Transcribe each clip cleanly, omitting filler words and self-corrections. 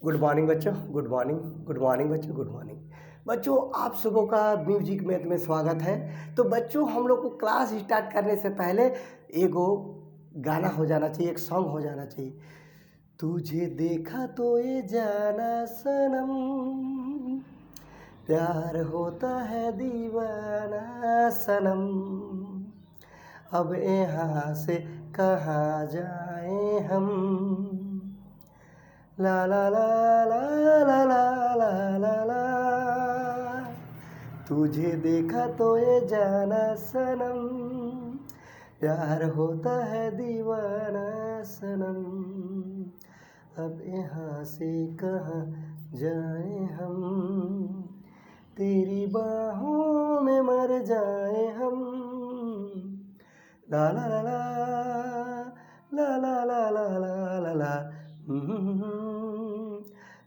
Good morning बच्चों, good morning, good morning बच्चों, good morning. बच्चों आप सबों का म्यूजिक मैथ में स्वागत है। तो बच्चों हम लोग को क्लास स्टार्ट करने से पहले एगो गाना हो जाना चाहिए, एक सॉन्ग हो जाना चाहिए। तुझे देखा तो ये जाना सनम, प्यार होता है दीवाना सनम, अब यहाँ से कहाँ जाए हम, ला ला ला ला ला ला ला ला ला। तुझे देखा तो ये जाना सनम, प्यार होता है दीवाना सनम, अब यहाँ से कहाँ जाए हम, तेरी बाहों में मर जाए हम, ला ला ला ला ला ला ला ला ला ला ला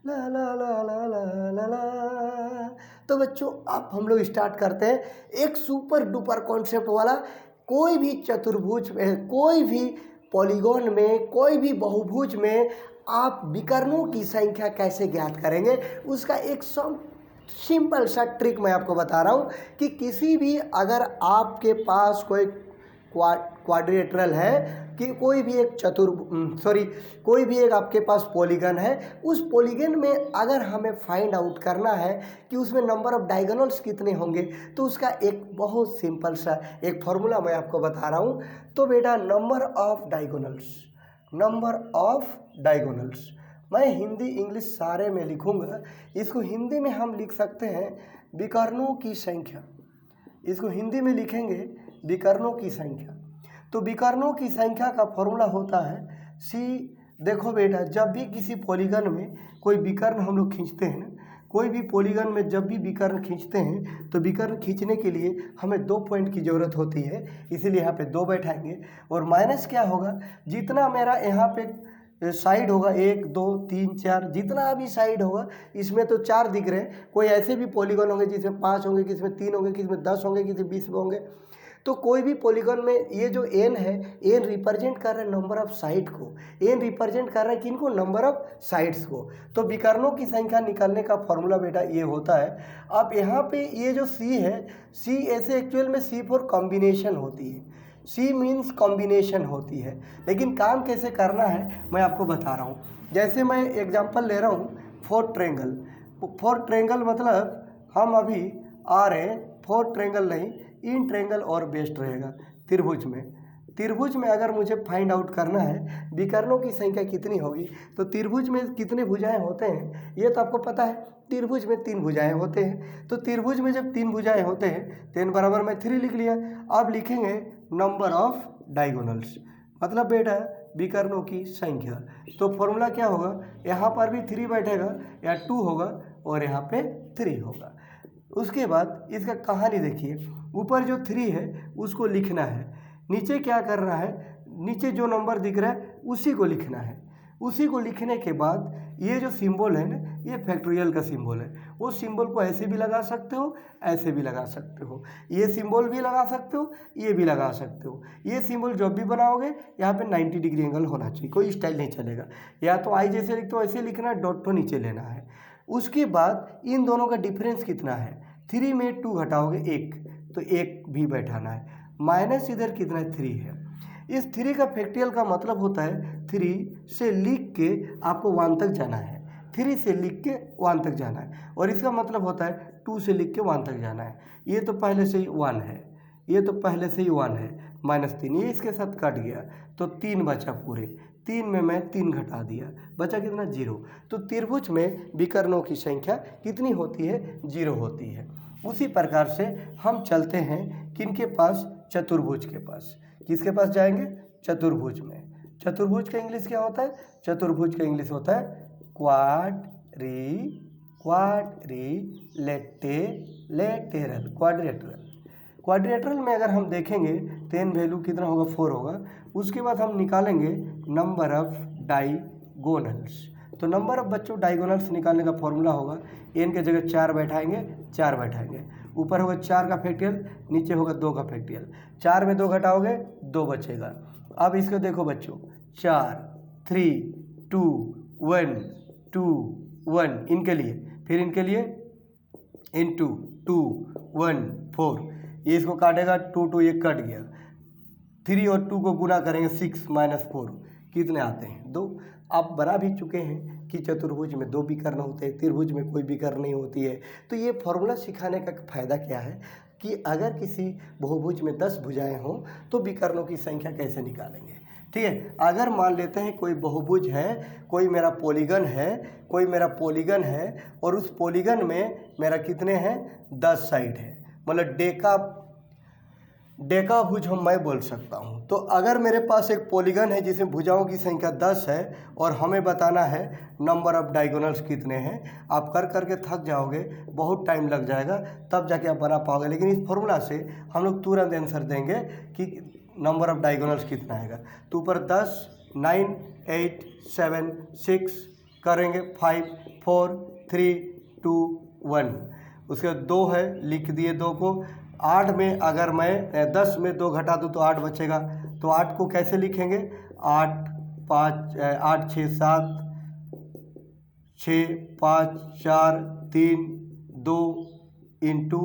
ला ला ला ला ला ला ला। तो बच्चों अब हम लोग स्टार्ट करते हैं एक सुपर डुपर कॉन्सेप्ट वाला। कोई भी चतुर्भुज में, कोई भी पॉलीगॉन में, कोई भी बहुभुज में आप विकर्णों की संख्या कैसे ज्ञात करेंगे, उसका एक सिंपल सा ट्रिक मैं आपको बता रहा हूँ कि किसी भी अगर आपके पास कोई क्वाड्रिलेटरल है कि कोई भी एक कोई भी एक आपके पास पॉलीगन है, उस पॉलीगन में अगर हमें फाइंड आउट करना है कि उसमें नंबर ऑफ डायगोनल्स कितने होंगे, तो उसका एक बहुत सिंपल सा एक फॉर्मूला मैं आपको बता रहा हूँ। तो बेटा नंबर ऑफ डायगोनल्स मैं हिंदी इंग्लिश सारे में लिखूँगा। इसको हिंदी में हम लिख सकते हैं विकर्णों की संख्या। इसको हिंदी में लिखेंगे विकर्णों की संख्या। तो विकर्णों की संख्या का फॉर्मूला होता है सी। देखो बेटा, जब भी किसी पॉलीगन में कोई विकर्ण हम लोग खींचते हैं ना, कोई भी पॉलीगन में जब भी विकर्ण खींचते हैं तो विकर्ण खींचने के लिए हमें 2 पॉइंट की ज़रूरत होती है, इसीलिए यहाँ पे 2 बैठाएंगे। और माइनस क्या होगा, जितना मेरा यहाँ पे साइड होगा 1 2 3 4, जितना भी साइड होगा, इसमें तो 4 दिख रहे हैं, कोई ऐसे भी पॉलीगन होंगे जिसमें 5 होंगे, किसी में 3 होंगे, किसी में 10 होंगे, किसी में 20 होंगे। तो कोई भी पॉलीगन में ये जो एन है, एन रिप्रेजेंट कर रहा है नंबर ऑफ साइड को, एन रिप्रेजेंट कर रहा है किनको, नंबर ऑफ साइड्स को। तो विकर्णों की संख्या निकालने का फॉर्मूला बेटा ये होता है। अब यहाँ पे ये जो सी है, सी ऐसे एक्चुअल में सी फॉर कॉम्बिनेशन होती है, सी मीन्स कॉम्बिनेशन होती है। लेकिन काम कैसे करना है मैं आपको बता रहा हूँ। जैसे मैं एग्जांपल ले रहा हूँ फोर्थ ट्रेंगल, मतलब हम अभी आ रहे हैं फोर्थ ट्रेंगल नहीं, इन ट्रेंगल और बेस्ट रहेगा। त्रिभुज में अगर मुझे फाइंड आउट करना है विकर्णों की संख्या कितनी होगी, तो त्रिभुज में कितने भुजाएं होते हैं ये तो आपको पता है। त्रिभुज में 3 भुजाएं होते हैं। तो त्रिभुज में जब 3 भुजाएं होते हैं, 10 बराबर मैं 3 लिख लिया। अब लिखेंगे नंबर ऑफ डायगोनल्स, मतलब बेटा विकर्णों की संख्या। तो फॉर्मूला क्या होगा, यहाँ पर भी 3 बैठेगा, या 2 होगा और यहाँ पे 3 होगा। उसके बाद इसका कहानी देखिए, ऊपर जो 3 है उसको लिखना है, नीचे क्या करना है, नीचे जो नंबर दिख रहा है उसी को लिखना है। उसी को लिखने के बाद ये जो सिंबल है ना, ये फैक्टोरियल का सिंबल है। वो सिंबल को ऐसे भी लगा सकते हो, ऐसे भी लगा सकते हो, ये सिंबल भी लगा सकते हो, ये भी लगा सकते हो। ये सिंबल जब भी बनाओगे यहाँ पे 90 डिग्री एंगल होना चाहिए, कोई स्टाइल नहीं चलेगा। या तो आई जैसे लिखते हो ऐसे लिखना है, डॉट को नीचे लेना है। उसके बाद इन दोनों का डिफरेंस कितना है, 3 में 2 घटाओगे 1, तो 1 भी बैठाना है। माइनस इधर कितना है, 3 है। इस 3 का फैक्टोरियल का मतलब होता है 3 से लिख के आपको 1 तक जाना है, 3 से लिख के 1 तक जाना है। और इसका मतलब होता है 2 से लिख के 1 तक जाना है। ये तो पहले से ही 1 है, ये तो पहले से ही 1 है, -3, ये इसके साथ कट गया तो 3 बचा पूरे। 3 में मैं 3 घटा दिया, बचा कितना, 0। तो त्रिभुज में विकर्णों की संख्या कितनी होती है, 0 होती है। उसी प्रकार से हम चलते हैं किनके पास, चतुर्भुज के पास। किसके पास जाएंगे, चतुर्भुज में। चतुर्भुज का इंग्लिश क्या होता है, चतुर्भुज का इंग्लिश होता है क्वाड्रिलेटरल में अगर हम देखेंगे तो एन वैल्यू कितना होगा, 4 होगा। उसके बाद हम निकालेंगे नंबर ऑफ डायगोनल्स। तो नंबर ऑफ बच्चों डायगोनल्स निकालने का फॉर्मूला होगा, एन के जगह 4 बैठाएंगे, 4 बैठाएंगे। ऊपर होगा 4 का फैक्टोरियल, नीचे होगा 2 का फैक्टोरियल। 4 में 2 घटाओगे 2 बचेगा। अब इसको देखो बच्चों, 4 3 2 1 2 1 इनके लिए, फिर इनके लिए इंटू 2 1 4, ये इसको काटेगा 2 2 ये कट गया, 3 और 2 को गुना करेंगे 6 माइनस 4 कितने आते हैं 2। आप बना भी चुके हैं कि चतुर्भुज में 2 विकर्ण होते हैं, त्रिभुज में कोई विकर्ण नहीं होती है। तो ये फॉर्मूला सिखाने का फ़ायदा क्या है कि अगर किसी बहुभुज में 10 भुजाएं हों तो विकर्णों की संख्या कैसे निकालेंगे। ठीक है, अगर मान लेते हैं कोई बहुभुज है, कोई मेरा पॉलीगन है, कोई मेरा पॉलीगन है और उस पॉलीगन में मेरा कितने हैं 10 साइड है, मतलब डेकाभुज हम मैं बोल सकता हूँ। तो अगर मेरे पास एक पॉलीगन है जिसमें भुजाओं की संख्या 10 है और हमें बताना है नंबर ऑफ डायगोनल्स कितने हैं, आप कर करके थक जाओगे, बहुत टाइम लग जाएगा, तब जाके आप बना पाओगे। लेकिन इस फॉर्मूला से हम लोग तुरंत आंसर देंगे कि नंबर ऑफ डायगोनल्स कितना आएगा। तो ऊपर 10 9 8 7 6 करेंगे 5 4 3 2 1, उसके बाद 2 है लिख दिए 2 को। 8 में अगर मैं 10 में 2 घटा दूँ तो 8 बचेगा, तो 8 को कैसे लिखेंगे 8 6 7 6 5 4 3 2 इंटू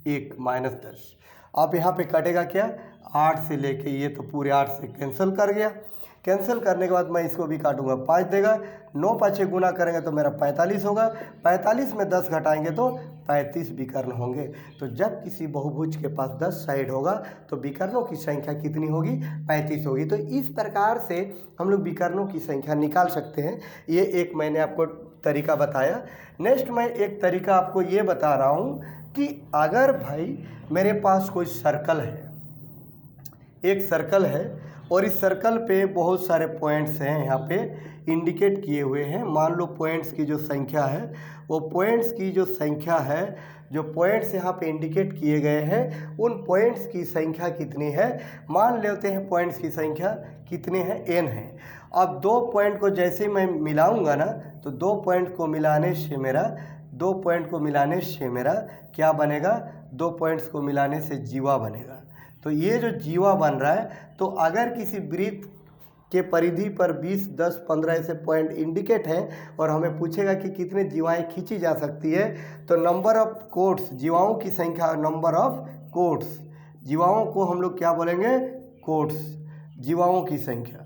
1 माइनस 10। अब यहाँ पे कटेगा क्या 8 से लेके ये तो पूरे 8 से कैंसिल कर गया। कैंसिल करने के बाद मैं इसको भी काटूंगा 5 देगा, 9 5 गुना करेंगे तो मेरा 45 होगा, 45 में 10 घटाएंगे तो 35 विकर्ण होंगे। तो जब किसी बहुभुज के पास 10 साइड होगा तो विकर्णों की संख्या कितनी होगी 35 होगी। तो इस प्रकार से हम लोग विकर्णों की संख्या निकाल सकते हैं। ये एक मैंने आपको तरीका बताया। नेक्स्ट मैं एक तरीका आपको ये बता रहा हूँ कि अगर भाई मेरे पास कोई सर्कल है, एक सर्कल है और इस सर्कल पे बहुत सारे पॉइंट्स हैं यहाँ पे इंडिकेट किए हुए हैं। मान लो पॉइंट्स की जो संख्या है, वो पॉइंट्स की जो संख्या है, जो पॉइंट्स यहाँ पे इंडिकेट किए गए हैं, उन पॉइंट्स की संख्या कितनी है, मान लेते हैं पॉइंट्स की संख्या कितने हैं n है। अब 2 पॉइंट को जैसे मैं मिलाऊंगा ना, तो 2 पॉइंट को मिलाने से मेरा क्या बनेगा, 2 पॉइंट्स को मिलाने से जीवा बनेगा। तो ये जो जीवा बन रहा है, तो अगर किसी वृत्त के परिधि पर 20 10 15 ऐसे पॉइंट इंडिकेट हैं और हमें पूछेगा कि कितने जीवाएं खींची जा सकती है, तो नंबर ऑफ कोट्स, जीवाओं की संख्या, नंबर ऑफ कोट्स, जीवाओं को हम लोग क्या बोलेंगे कोट्स, जीवाओं की संख्या,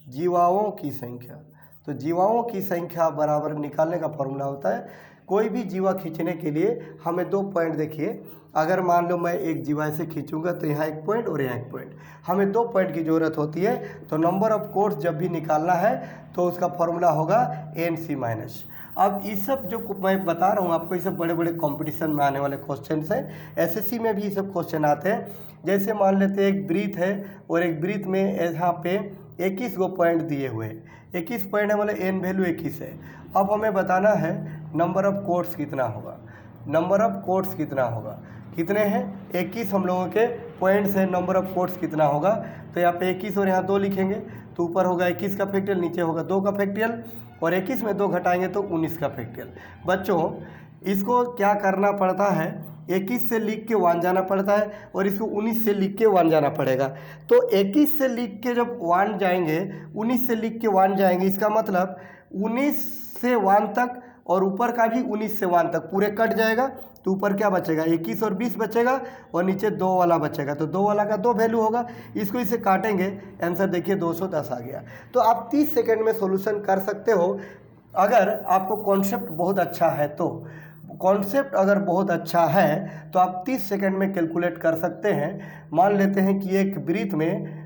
जीवाओं की संख्या। तो जीवाओं की संख्या बराबर निकालने का फॉर्मूला होता है, कोई भी जीवा खींचने के लिए हमें 2 पॉइंट, देखिए अगर मान लो मैं एक जीवा से खींचूंगा तो यहाँ 1 पॉइंट और यहाँ 1 पॉइंट, हमें 2 पॉइंट की ज़रूरत होती है। तो नंबर ऑफ कोट्स जब भी निकालना है तो उसका फॉर्मूला होगा NC माइनस। अब ये सब जो मैं बता रहा हूँ आपको, ये सब बड़े बड़े कंपटीशन में आने वाले क्वेश्चन हैं, SSC में भी ये सब क्वेश्चन आते हैं। जैसे मान लेते हैं एक वृत्त है और एक वृत्त में यहाँ पे 21 गो पॉइंट दिए हुए हैं, 21 पॉइंट है, मतलब n वैल्यू 21 है। अब हमें बताना है नंबर ऑफ कोट्स कितना होगा, नंबर ऑफ कोट्स कितना होगा, कितने हैं 21 हम लोगों के पॉइंट्स हैं, नंबर ऑफ कोट्स कितना होगा। तो यहाँ पे 21 और यहाँ 2 लिखेंगे, तो ऊपर होगा 21 का फैक्टरियल, नीचे होगा 2 का फैक्टरियल, और 21 में 2 घटाएंगे तो 19 का फैक्टरियल। बच्चों इसको क्या करना पड़ता है, 21 से लिख के 1 जाना पड़ता है और इसको 19 से लिख के 1 जाना पड़ेगा। तो 21 से लिख के जब 1 जाएंगे, 19 से लिख के 1 जाएंगे, इसका मतलब 19 से 1 तक और ऊपर का भी 19 से 1 तक पूरे कट जाएगा। तो ऊपर क्या बचेगा 21 और 20 बचेगा और नीचे 2 वाला बचेगा। तो 2 वाला का 2 वैल्यू होगा, इसको इसे काटेंगे, आंसर देखिए 210 आ गया। तो आप 30 सेकंड में सॉल्यूशन कर सकते हो अगर आपको कॉन्सेप्ट बहुत अच्छा है। तो कॉन्सेप्ट अगर बहुत अच्छा है तो आप 30 सेकंड में कैलकुलेट कर सकते हैं। मान लेते हैं कि एक वृत्त में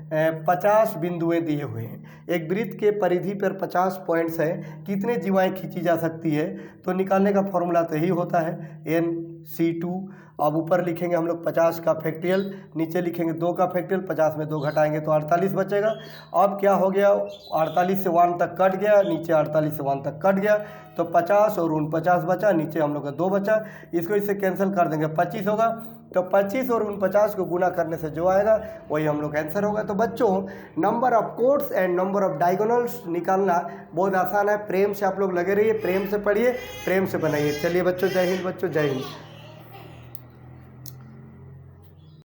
50 बिंदुएं दिए हुए हैं, एक वृत्त के परिधि पर 50 पॉइंट्स हैं, कितने जीवाएं खींची जा सकती है। तो निकालने का फॉर्मूला तो यही होता है NC2। अब ऊपर लिखेंगे हम लोग 50 का फैक्टरियल, नीचे लिखेंगे 2 का फैक्टरियल, 50 में 2 घटाएंगे तो 48 बचेगा। अब क्या हो गया 48 से 1 तक कट गया, नीचे 48 से 1 तक कट गया, तो 50 और 49 बचा, नीचे हम लोग का 2 बचा, इसको इससे कैंसिल कर देंगे 25 होगा। तो 25 और 49 को गुना करने से जो आएगा वही हम लोग आंसर होगा। तो बच्चों number of quotes and number of diagonals निकालना बहुत आसान है। प्रेम से आप लोग लगे रहिए, प्रेम से पढ़िए, प्रेम से बनाइए। चलिए बच्चों, जय हिंद बच्चों, जय हिंद।